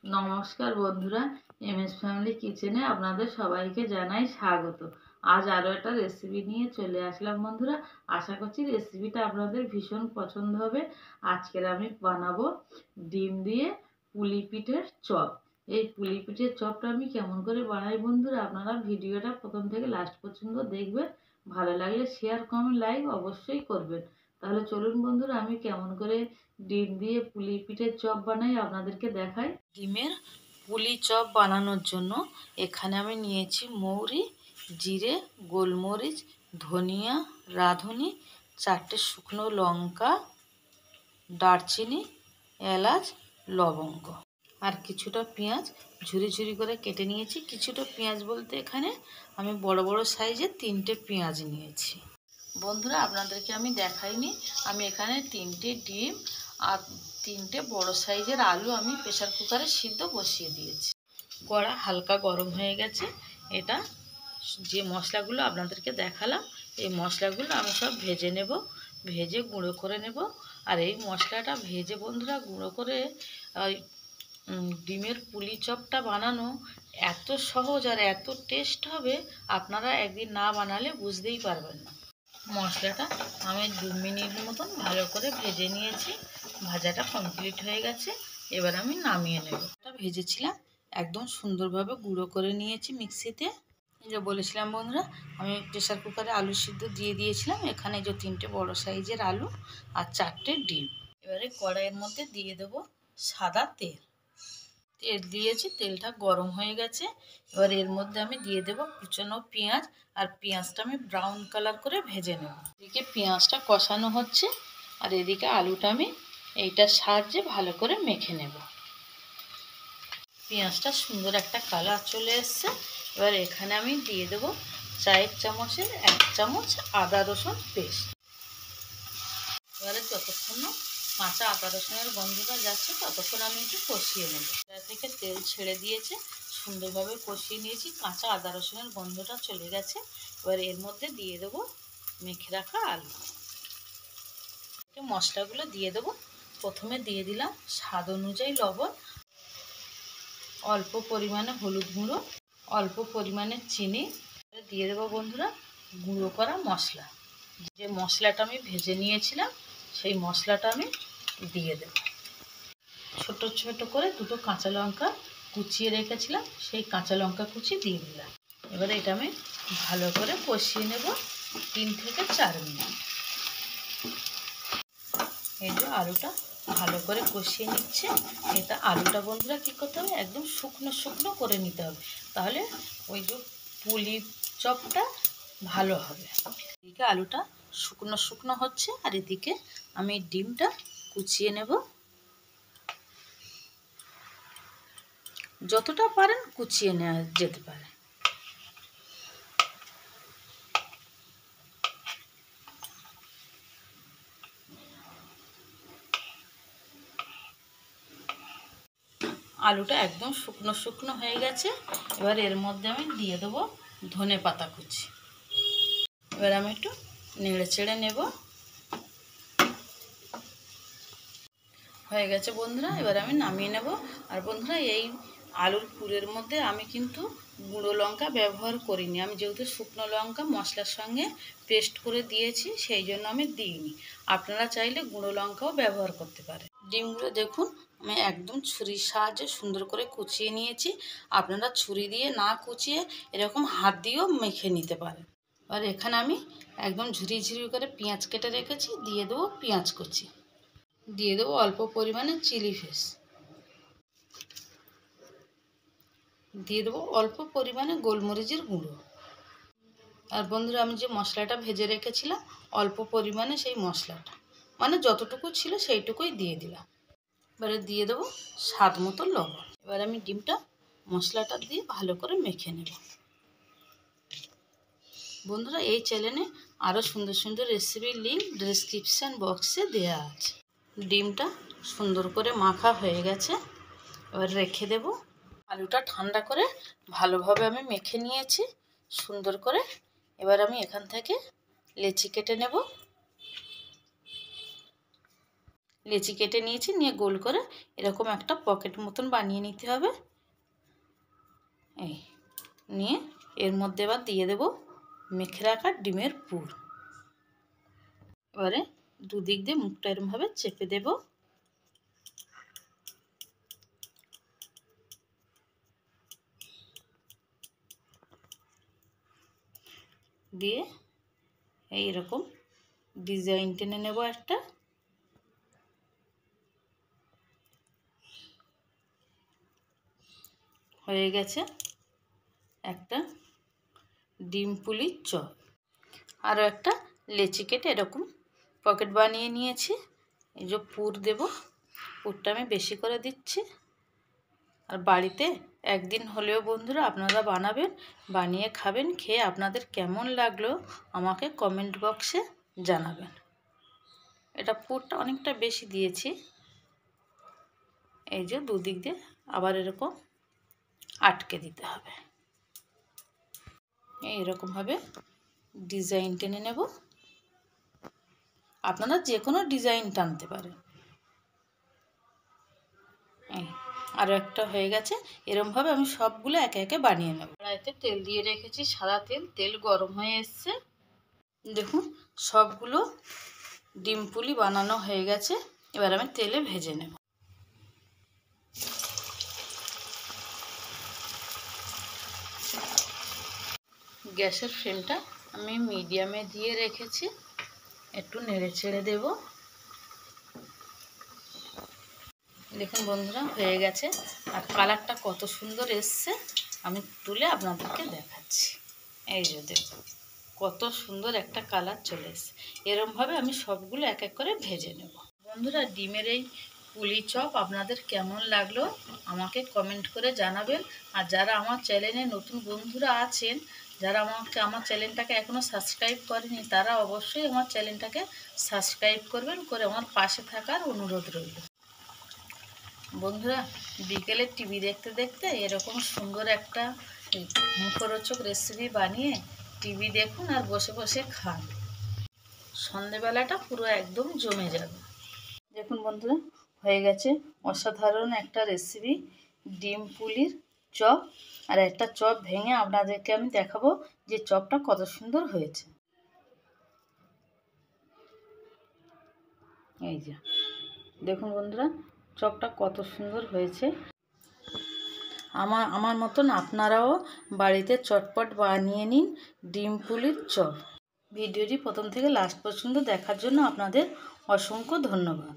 নমস্কার বন্ধুরা, MS family কিচেনে আপনাদের সবাইকে জানাই স্বাগত। আজ আরও একটা রেসিপি নিয়ে চলে আসলাম বন্ধুরা। আশা করছি রেসিপিটা আপনাদের ভীষণ পছন্দ হবে। আজকের আমি বানাবো ডিম দিয়ে পুলি পিঠের চপ। এই পুলি পিঠের চপটা আমি কেমন করে বানাই বন্ধুরা, আপনারা ভিডিওটা প্রথম থেকে লাস্ট পর্যন্ত দেখবেন। ভালো লাগলে শেয়ার, কমেন্ট, লাইক অবশ্যই করবেন। তাহলে চলুন বন্ধুরা, আমি কেমন করে ডিম দিয়ে পুলি পিঠের চপ বানাই আপনাদেরকে দেখাই। ডিমের পুলি চপ বানানোর জন্য এখানে আমি নিয়েছি মৌরি, জিরে, গোলমরিচ, ধনিয়া, রাঁধুনি, 4টে শুকনো লঙ্কা, দারচিনি, এলাচ, লবঙ্গ আর কিছুটা পেঁয়াজ ঝুরি ঝুরি করে কেটে নিয়েছি। কিছুটা পেঁয়াজ বলতে এখানে আমি বড় বড় সাইজের 3টে পেঁয়াজ নিয়েছি। বন্ধুরা, আপনাদেরকে আমি দেখাইনি, আমি এখানে 3টে ডিম আর 3টে বড় সাইজের আলু আমি প্রেসার কুকারে সিদ্ধ বসিয়ে দিয়েছি। কড়া হালকা গরম হয়ে গেছে। এটা যে মশলাগুলো আপনাদেরকে দেখালাম, এই মশলাগুলো আমি সব ভেজে নেব, ভেজে গুঁড়ো করে নেব। আর এই মশলাটা ভেজে বন্ধুরা গুঁড়ো করে ডিমের পুলি চপটা বানানো এত সহজ আর এত টেস্ট হবে, আপনারা একদিন না বানালে বুঝতেই পারবেন না। মশলাটা আমি 2 মিনিট মতন ভালো করে ভেজে নিয়েছি। ভাজাটা কমপ্লিট হয়ে গেছে, এবার আমি নামিয়ে নেব। ভেজেছিলাম, একদম সুন্দরভাবে গুঁড়ো করে নিয়েছি মিক্সিতে। এই যে বলেছিলাম বন্ধুরা, আমি প্রেসার কুকারে আলু সিদ্ধ দিয়ে দিয়েছিলাম। এখানে যে 3টে বড় সাইজের আলু আর 4টে ডিম। এবারে কড়াইয়ের মধ্যে দিয়ে দেবো সাদা তেল। তেল দিয়েছি, তেলটা গরম হয়ে গেছে। এবার এর মধ্যে আমি দিয়ে দেবো কুচানো পেঁয়াজ, আর পেঁয়াজটা আমি ব্রাউন কালার করে ভেজে নেব। এদিকে পেঁয়াজটা কষানো হচ্ছে আর এদিকে আলুটা আমি এইটার সাহায্যে ভালো করে মেখে নেব। পেঁয়াজটা সুন্দর একটা কালার চলে এসছে। এবার এখানে আমি দিয়ে দেবো 4 চামচের 1 চামচ আদা রসুন পেস্ট। এবারে যতক্ষণ না কাঁচা আদা রসুনের গন্ধটা যাচ্ছে ততক্ষণ আমি একটু কষিয়ে নেব। এটা থেকে তেল ছেড়ে দিয়েছে, সুন্দরভাবে কষিয়ে নিয়েছি, কাঁচা আদা রসুনের গন্ধটা চলে গেছে। এবার এর মধ্যে দিয়ে দেবো মেখে রাখা আলু। মশলাগুলো দিয়ে দেবো। প্রথমে দিয়ে দিলাম স্বাদ অনুযায়ী লবণ, অল্প পরিমাণে হলুদ গুঁড়ো, অল্প পরিমাণে চিনি, দিয়ে দেবো বন্ধুরা গুঁড়ো করা মশলা। যে মশলাটা আমি ভেজে নিয়েছিলাম সেই মশলাটা আমি দিয়ে দেব। ছোট ছোট করে 2টো কাঁচা লঙ্কা কুচিয়ে রেখেছিলাম, সেই কাঁচা লঙ্কা কুচি দিয়ে দিলাম। এবারে এটা আমি ভালো করে কষিয়ে নেব 3 থেকে 4 মিনিট। এই যে আলুটা ভালো করে কষিয়ে নিচ্ছে। এটা আলুটা বন্ধুরা কী করতে হবে, একদম শুকনো শুকনো করে নিতে হবে, তাহলে ওই যে পুলি চপটা ভালো হবে। এদিকে আলুটা শুকনো শুকনো হচ্ছে আর এদিকে আমি ডিমটা কুচিয়ে নেব। যতটা পারেন কুচিয়ে নেওয়া যেতে পারে। আলুটা একদম শুকনো শুকনো হয়ে গেছে। এবার এর মধ্যে আমি দিয়ে দেবো ধনে পাতা কুচি। এবার আমি একটু নেড়ে চেড়ে নেব। হয়ে গেছে বন্ধুরা, এবার আমি নামিয়ে নেব। আর বন্ধুরা, এই আলুর পুরের মধ্যে আমি কিন্তু গুঁড়ো লঙ্কা ব্যবহার করিনি। আমি যেহেতু শুকনো লঙ্কা মশলার সঙ্গে পেস্ট করে দিয়েছি, সেই জন্য আমি দিইনি। আপনারা চাইলে গুঁড়ো লঙ্কাও ব্যবহার করতে পারেন। ডিমগুলো দেখুন আমি একদম ছুরির সাহায্যে সুন্দর করে কুচিয়ে নিয়েছি। আপনারা ছুরি দিয়ে না কুচিয়ে এরকম হাত দিয়েও মেখে নিতে পারেন। আর এখানে আমি একদম ঝুরি ঝুরি করে পেঁয়াজ কেটে রেখেছি, দিয়ে দেবো পেঁয়াজ কুচি, দিয়ে দেবো অল্প পরিমাণে চিলি ফ্লেক্স, দিয়ে দেবো অল্প পরিমাণে গোলমরিচের গুঁড়ো। আর বন্ধুরা, আমি যে মশলাটা ভেজে রেখেছিলাম অল্প পরিমাণে সেই মশলাটা, মানে যতটুকু ছিল সেইটুকুই দিয়ে দিলাম। এবারে দিয়ে দেবো স্বাদ মতো লবণ। এবার আমি ডিমটা মশলাটা দিয়ে ভালো করে মেখে নেব। বন্ধুরা, এই চ্যানেলে আরও সুন্দর সুন্দর রেসিপির লিঙ্ক ডেসক্রিপশান বক্সে দেওয়া আছে। ডিমটা সুন্দর করে মাখা হয়ে গেছে, এবার রেখে দেব। আলুটা ঠান্ডা করে ভালোভাবে আমি মেখে নিয়েছি সুন্দর করে। এবার আমি এখান থেকে লেচি কেটে নেব। লেচি কেটে নিয়েছি, নিয়ে গোল করে এরকম একটা পকেট মতন বানিয়ে নিতে হবে। এই নিয়ে এর মধ্যে এবার দিয়ে দেব মেখে রাখা ডিমের পুর। এবারে দুদিক দিয়ে মুখটা এরকমভাবে চেপে দেব। দিয়ে এইরকম ডিজাইন টেনে নেব একটা। হয়ে গেছে একটা ডিম পুলির চপ। আরও একটা লেচি কেটে এরকম পকেট বানিয়ে নিয়েছি। এই যে পুর দেব, পুরটা আমি বেশি করে দিচ্ছি। আর বাড়িতে একদিন হলেও বন্ধুরা আপনারা বানাবেন, বানিয়ে খাবেন, খেয়ে আপনাদের কেমন লাগলো আমাকে কমেন্ট বক্সে জানাবেন। এটা পুরটা অনেকটা বেশি দিয়েছি। এই যে দুদিক দিয়ে আবার এরকম আটকে দিতে হবে। এইরকমভাবে ডিজাইন টেনে নেব। আপনারা যে কোনো ডিজাইন টানতে পারেন। আরও একটা হয়ে গেছে। এরকমভাবে আমি সবগুলো একে একে বানিয়ে নেব। কড়াইতে তেল দিয়ে রেখেছি, সাদা তেল। তেল গরম হয়ে এসছে। দেখুন সবগুলো ডিম পুলি বানানো হয়ে গেছে। এবার আমি তেলে ভেজে নেব। গ্যাসের ফ্লেমটা আমি মিডিয়ামে দিয়ে রেখেছি। একটু নেড়ে ছেড়ে দেব। দেখুন বন্ধুরা হয়ে গেছে। আর কালারটা কত সুন্দর এসছে, আমি তুলে আপনাদেরকে দেখাচ্ছি। এই যে দেখুন কত সুন্দর একটা কালার চলে এসছে। এরমভাবে আমি সবগুলো এক এক করে ভেজে নেব। বন্ধুরা ডিমের এই পুলি চপ আপনাদের কেমন লাগলো আমাকে কমেন্ট করে জানাবেন। আর যারা আমার চ্যানেলে নতুন বন্ধুরা আছেন, যারা আমার চ্যানেলটাকে এখনও সাবস্ক্রাইব করেনি, তারা অবশ্যই আমার চ্যানেলটাকে সাবস্ক্রাইব করবেন, করে আমার পাশে থাকার অনুরোধ রইল। বন্ধুরা বিকেলে টিভি দেখতে দেখতে এরকম সুন্দর একটা মুখরোচক রেসিপি বানিয়ে টিভি দেখুন আর বসে বসে খান। সন্ধেবেলাটা পুরো একদম জমে যাবে। দেখুন বন্ধুরা হয়ে গেছে অসাধারণ একটা রেসিপি, ডিম পুলির চপ। আর একটা চপ ভেঙে আপনাদেরকে আমি দেখাবো যে চপটা কত সুন্দর হয়েছে। এই যে দেখুন বন্ধুরা চপটা কত সুন্দর হয়েছে। আমার মতন আপনারাও বাড়িতে চটপট বানিয়ে নিন ডিম পুলির চপ। ভিডিওটি প্রথম থেকে লাস্ট পর্যন্ত দেখার জন্য আপনাদের অসংখ্য ধন্যবাদ।